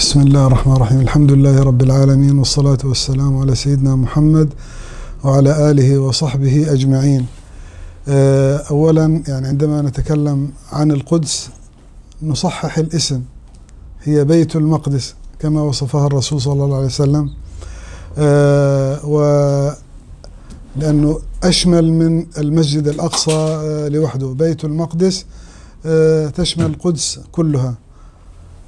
بسم الله الرحمن الرحيم. الحمد لله رب العالمين، والصلاة والسلام على سيدنا محمد وعلى آله وصحبه أجمعين. أولا عندما نتكلم عن القدس نصحح الاسم، هي بيت المقدس كما وصفها الرسول صلى الله عليه وسلم، لأنه أشمل من المسجد الأقصى لوحده. بيت المقدس تشمل القدس كلها،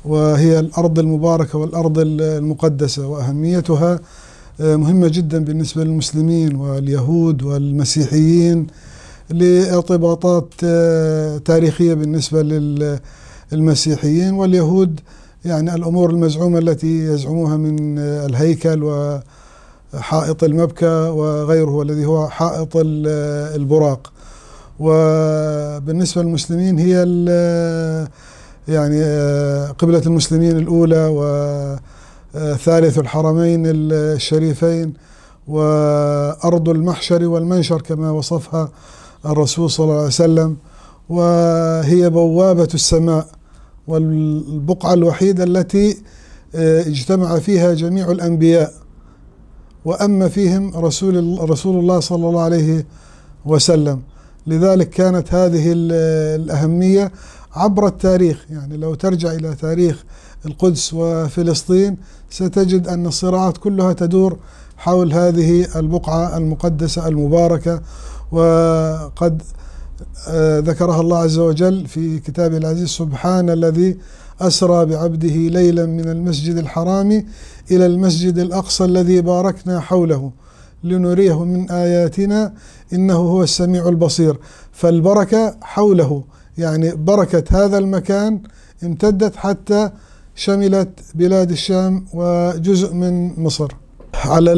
وهي الأرض المباركة والأرض المقدسة، وأهميتها مهمة جدا بالنسبة للمسلمين واليهود والمسيحيين لارتباطات تاريخية بالنسبة للمسيحيين، واليهود الأمور المزعومة التي يزعموها من الهيكل وحائط المبكى وغيره والذي هو حائط البراق. وبالنسبة للمسلمين هي قبلة المسلمين الأولى وثالث الحرمين الشريفين وأرض المحشر والمنشر كما وصفها الرسول صلى الله عليه وسلم، وهي بوابة السماء والبقعة الوحيدة التي اجتمع فيها جميع الأنبياء وأما فيهم رسول الله صلى الله عليه وسلم. لذلك كانت هذه الأهمية عبر التاريخ. لو ترجع إلى تاريخ القدس وفلسطين ستجد أن الصراعات كلها تدور حول هذه البقعة المقدسة المباركة، وقد ذكرها الله عز وجل في كتابه العزيز: سبحان الذي أسرى بعبده ليلا من المسجد الحرام إلى المسجد الأقصى الذي باركنا حوله لنريه من آياتنا إنه هو السميع البصير. فالبركة حوله، بركة هذا المكان امتدت حتى شملت بلاد الشام وجزء من مصر. على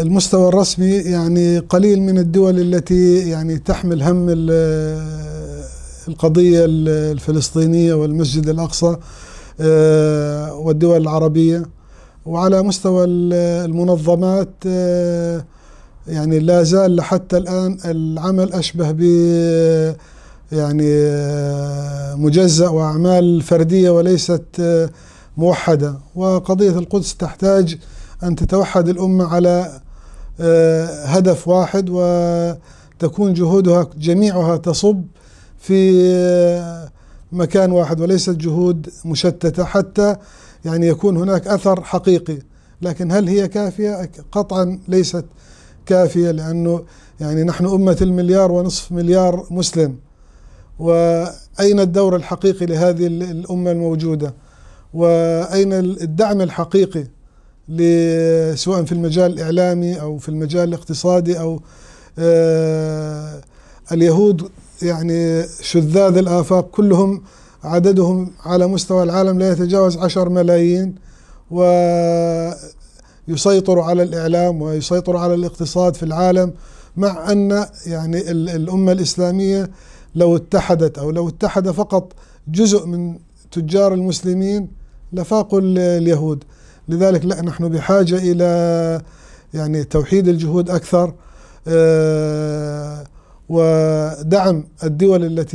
المستوى الرسمي قليل من الدول التي تحمل هم القضية الفلسطينية والمسجد الأقصى والدول العربية. وعلى مستوى المنظمات لا زال حتى الآن العمل أشبه ب مجزأ وأعمال فردية وليست موحدة. وقضية القدس تحتاج أن تتوحد الأمة على هدف واحد، وتكون جهودها جميعها تصب في مكان واحد وليست جهود مشتتة، حتى يكون هناك أثر حقيقي. لكن هل هي كافية؟ قطعا ليست كافية، لأنه نحن أمة 1.5 مليار مسلم، وأين الدور الحقيقي لهذه الأمة الموجودة؟ وأين الدعم الحقيقي سواء في المجال الإعلامي أو في المجال الاقتصادي أو اليهود شذاذ الآفاق كلهم عددهم على مستوى العالم لا يتجاوز 10 ملايين، ويسيطروا على الإعلام ويسيطروا على الاقتصاد في العالم، مع أن الأمة الإسلامية لو اتحدت أو لو اتحد فقط جزء من تجار المسلمين لفاقوا اليهود. لذلك لا، نحن بحاجة إلى توحيد الجهود أكثر، ودعم الدول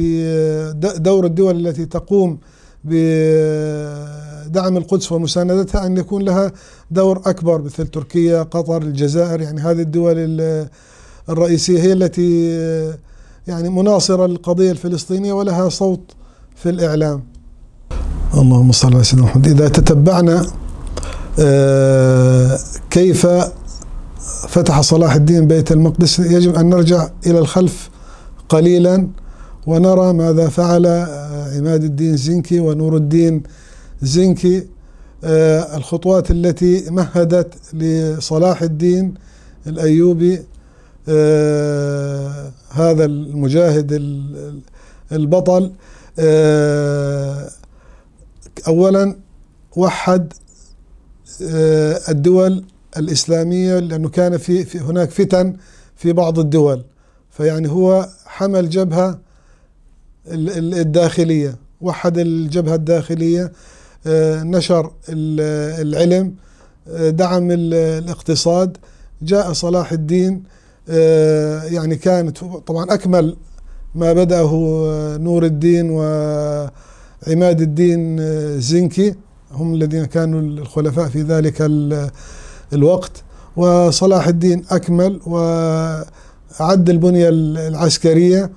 دور الدول التي تقوم بدعم القدس ومساندتها أن يكون لها دور أكبر، مثل تركيا، قطر، الجزائر. هذه الدول الرئيسية هي التي مناصرة للقضية الفلسطينية ولها صوت في الإعلام. اللهم صل على سيدنا محمد. إذا تتبعنا كيف فتح صلاح الدين بيت المقدس يجب أن نرجع إلى الخلف قليلا ونرى ماذا فعل عماد الدين زنكي ونور الدين زنكي، الخطوات التي مهدت لصلاح الدين الأيوبي، هذا المجاهد البطل. أولا وحد الدول الإسلامية، لأنه كان في هناك فتن في بعض الدول، هو حمل جبهة الداخلية، وحد الجبهة الداخلية، نشر العلم، دعم الاقتصاد. جاء صلاح الدين كانت طبعا أكمل ما بدأه نور الدين وعماد الدين زنكي هم الذين كانوا الخلفاء في ذلك الوقت. وصلاح الدين أكمل وأعد البنية العسكرية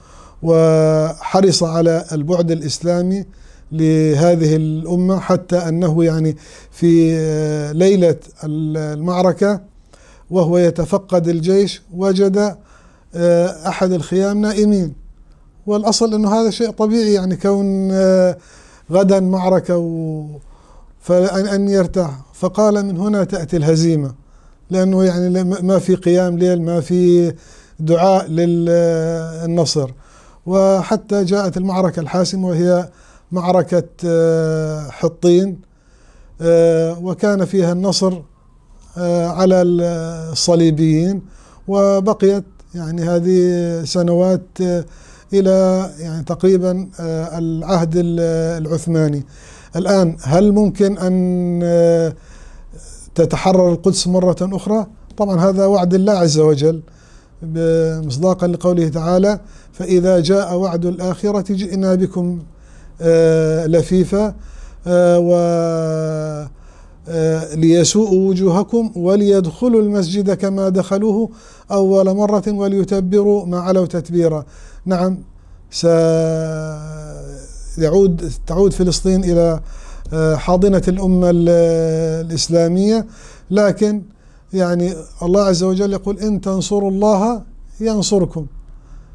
وحرص على البعد الإسلامي لهذه الأمة، حتى أنه يعني في ليلة المعركة وهو يتفقد الجيش وجد أحد الخيام نائمين، والأصل أنه هذا شيء طبيعي، يعني كون غدا معركة فأن يرتاح. فقال من هنا تأتي الهزيمة، لأنه يعني ما في قيام ليل، ما في دعاء للنصر. وحتى جاءت المعركة الحاسمة وهي معركة حطين، وكان فيها النصر على الصليبيين، وبقيت يعني هذه سنوات إلى يعني تقريبا العهد العثماني. الآن هل ممكن أن تتحرر القدس مرة أخرى؟ طبعا هذا وعد الله عز وجل، مصداقا لقوله تعالى: فإذا جاء وعد الآخرة جئنا بكم لفيفا ليسوءوا وجوهكم وليدخلوا المسجد كما دخلوه أول مرة وليتبروا ما علوا تتبيرا. نعم، تعود فلسطين إلى حاضنة الأمة الإسلامية، لكن يعني الله عز وجل يقول: إن تنصروا الله ينصركم.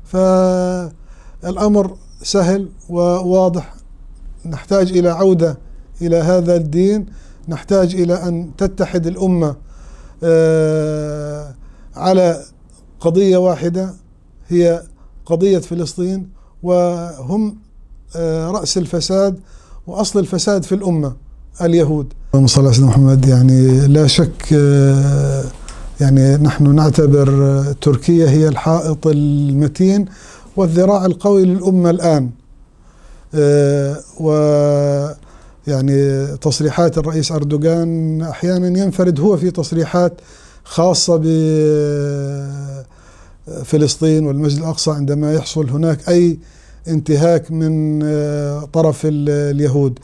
فالأمر سهل وواضح. نحتاج إلى عودة إلى هذا الدين، نحتاج إلى أن تتحد الأمة على قضية واحدة هي قضية فلسطين، وهم رأس الفساد وأصل الفساد في الأمة اليهود. اللهم صل على سيدنا محمد. يعني لا شك يعني نحن نعتبر تركيا هي الحائط المتين والذراع القوي للأمة الآن. ويعني تصريحات الرئيس أردوغان أحيانا ينفرد هو في تصريحات خاصة بفلسطين والمسجد الأقصى عندما يحصل هناك أي انتهاك من طرف اليهود.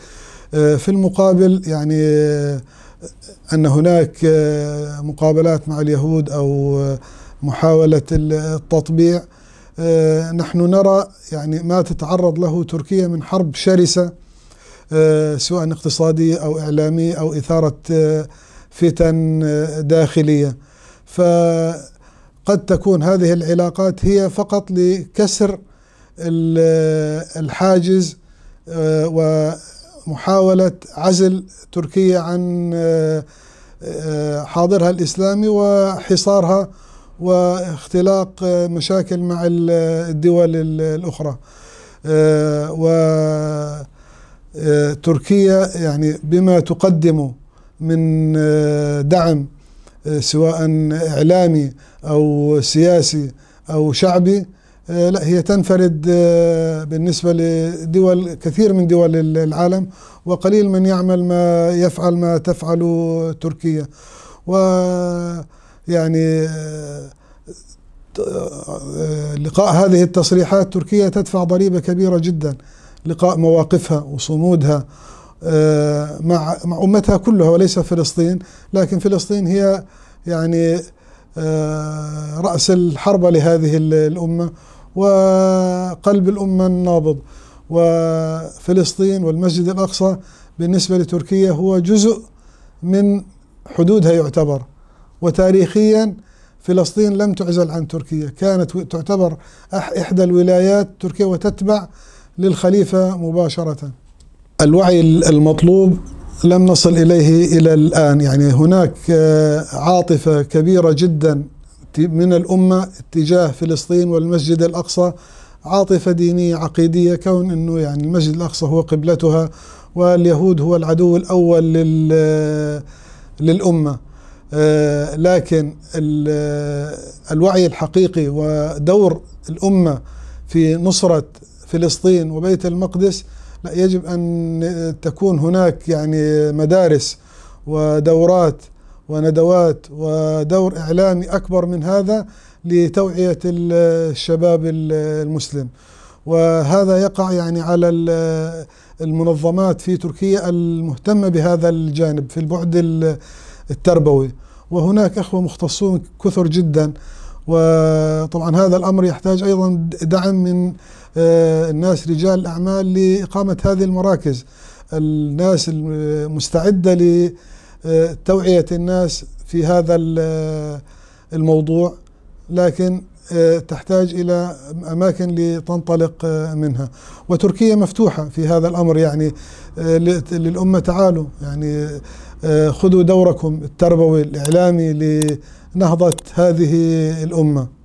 في المقابل يعني أن هناك مقابلات مع اليهود أو محاولة التطبيع، نحن نرى يعني ما تتعرض له تركيا من حرب شرسة، سواء اقتصادية أو إعلامية أو إثارة فتن داخلية. فقد تكون هذه العلاقات هي فقط لكسر الحاجز ومحاولة عزل تركيا عن حاضرها الإسلامي وحصارها واختلاق مشاكل مع الدول الأخرى. وتركيا يعني بما تقدمه من دعم سواء إعلامي أو سياسي أو شعبي، لا، هي تنفرد بالنسبة لدول كثير من دول العالم، وقليل من يفعل ما تفعل تركيا. ويعني لقاء هذه التصريحات تركيا تدفع ضريبة كبيرة جدا، لقاء مواقفها وصمودها مع أمتها كلها وليس فلسطين، لكن فلسطين هي يعني رأس الحربة لهذه الأمة وقلب الأمة النابض. وفلسطين والمسجد الأقصى بالنسبة لتركيا هو جزء من حدودها يعتبر، وتاريخيا فلسطين لم تعزل عن تركيا، كانت تعتبر إحدى الولايات تركيا وتتبع للخليفة مباشرة. الوعي المطلوب لم نصل إليه إلى الآن، يعني هناك عاطفة كبيرة جدا من الأمة تجاه فلسطين والمسجد الأقصى، عاطفة دينية عقيدية، كون أنه يعني المسجد الأقصى هو قبلتها واليهود هو العدو الأول للأمة. لكن الوعي الحقيقي ودور الأمة في نصرة فلسطين وبيت المقدس، لا، يجب أن تكون هناك يعني مدارس ودورات وندوات ودور إعلامي أكبر من هذا لتوعية الشباب المسلم. وهذا يقع يعني على المنظمات في تركيا المهتمة بهذا الجانب في البعد التربوي، وهناك أخوة مختصون كثر جدا. وطبعا هذا الأمر يحتاج أيضا دعم من الناس رجال الأعمال لإقامة هذه المراكز، الناس المستعدة لتوعية الناس في هذا الموضوع، لكن تحتاج إلى أماكن لتنطلق منها. وتركيا مفتوحة في هذا الأمر، يعني للأمة تعالوا، يعني خذوا دوركم التربوي الإعلامي لنهضة هذه الأمة.